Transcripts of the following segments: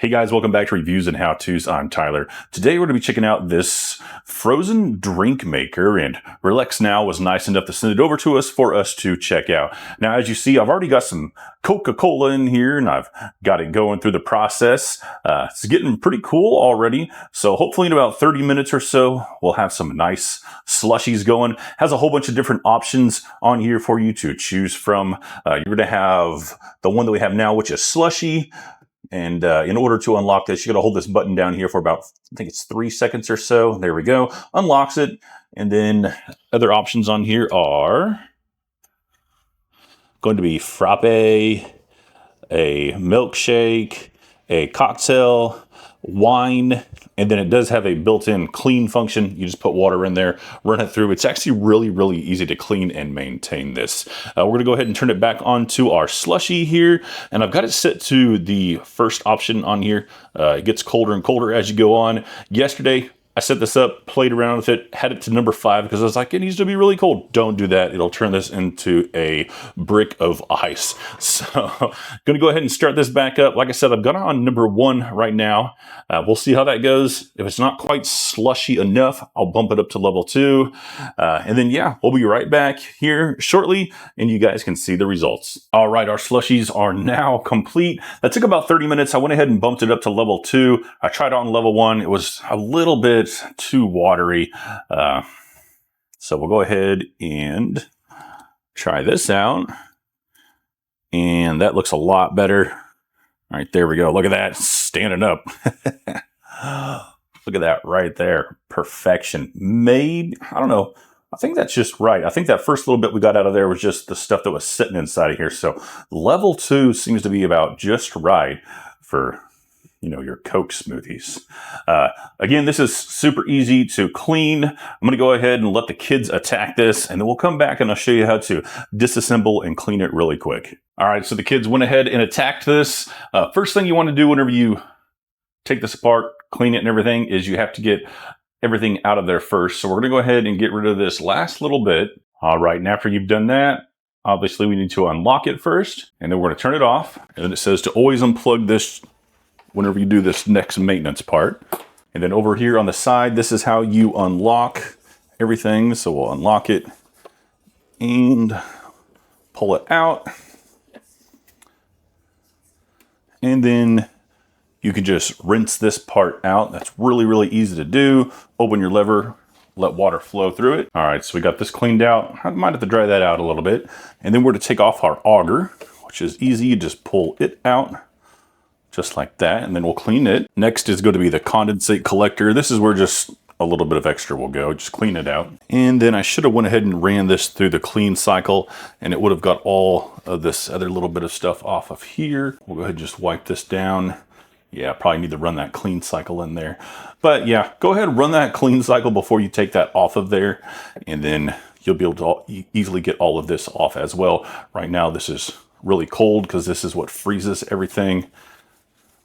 Hey guys, welcome back to Reviews and How-Tos. I'm Tyler. Today we're going to be checking out this frozen drink maker, and RELEXNOW was nice enough to send it over to us for us to check out. Now, as you see, I've already got some Coca-Cola in here, and I've got it going through the process. It's getting pretty cool already, so hopefully in about 30 minutes or so, we'll have some nice slushies going. Has a whole bunch of different options on here for you to choose from. You're going to have the one that we have now, which is Slushie. And in order to unlock this, you got to hold this button down here for about, I think it's 3 seconds or so. There we go. Unlocks it. And then other options on here are going to be frappé, a milkshake, a cocktail, wine, and then it does have a built-in clean function. You just put water in there, run it through. It's actually really easy to clean and maintain this. We're going to go ahead and turn it back onto our slushie here, and I've got it set to the first option on here. It gets colder and colder as you go on. Yesterday, I set this up, played around with it, had it to number 5 because I was like, it needs to be really cold. Don't do that. It'll turn this into a brick of ice. So I'm going to go ahead and start this back up. Like I said, I've got it on number 1 right now. We'll see how that goes. If it's not quite slushy enough, I'll bump it up to level 2. And then, yeah, we'll be right back here shortly, and you guys can see the results. All right, our slushies are now complete. That took about 30 minutes. I went ahead and bumped it up to level 2. I tried on level 1. It was a little bit too watery. So we'll go ahead and try this out. And that looks a lot better. All right, there we go. Look at that, standing up. Look at that right there. Perfection. Made, I don't know. I think that's just right. I think that first little bit we got out of there was just the stuff that was sitting inside of here. So level 2 seems to be about just right for, you know, your Coke smoothies. Again, this is super easy to clean. I'm going to go ahead and let the kids attack this, and then we'll come back and I'll show you how to disassemble and clean it really quick. All right, so the kids went ahead and attacked this. First thing you want to do whenever you take this apart, clean it and everything, is you have to get everything out of there first. So we're going to go ahead and get rid of this last little bit. All right, and after you've done that, obviously we need to unlock it first, and then we're going to turn it off. And then it says to always unplug this whenever you do this next maintenance part. And then over here on the side, this is how you unlock everything. So we'll unlock it and pull it out. And then you can just rinse this part out. That's really easy to do. Open your lever, let water flow through it. All right, so we got this cleaned out. I might have to dry that out a little bit. And then we're to take off our auger, which is easy. You just pull it out just like that, and then we'll clean it. Next is going to be the condensate collector. This is where just a little bit of extra will go. Just clean it out. And then I should have went ahead and ran this through the clean cycle, and it would have got all of this other little bit of stuff off of here. We'll go ahead and just wipe this down. Yeah, probably need to run that clean cycle in there. But yeah, go ahead and run that clean cycle before you take that off of there, and then you'll be able to easily get all of this off as well. Right now, this is really cold because this is what freezes everything.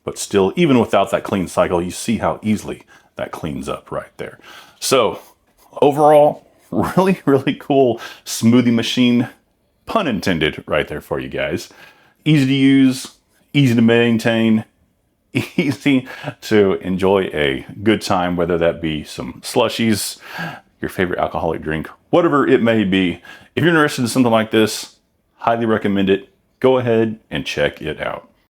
But still, even without that clean cycle, you see how easily that cleans up right there. So overall, really cool smoothie machine, pun intended, right there for you guys. Easy to use, easy to maintain, easy to enjoy a good time, whether that be some slushies, your favorite alcoholic drink, whatever it may be. If you're interested in something like this, highly recommend it. Go ahead and check it out.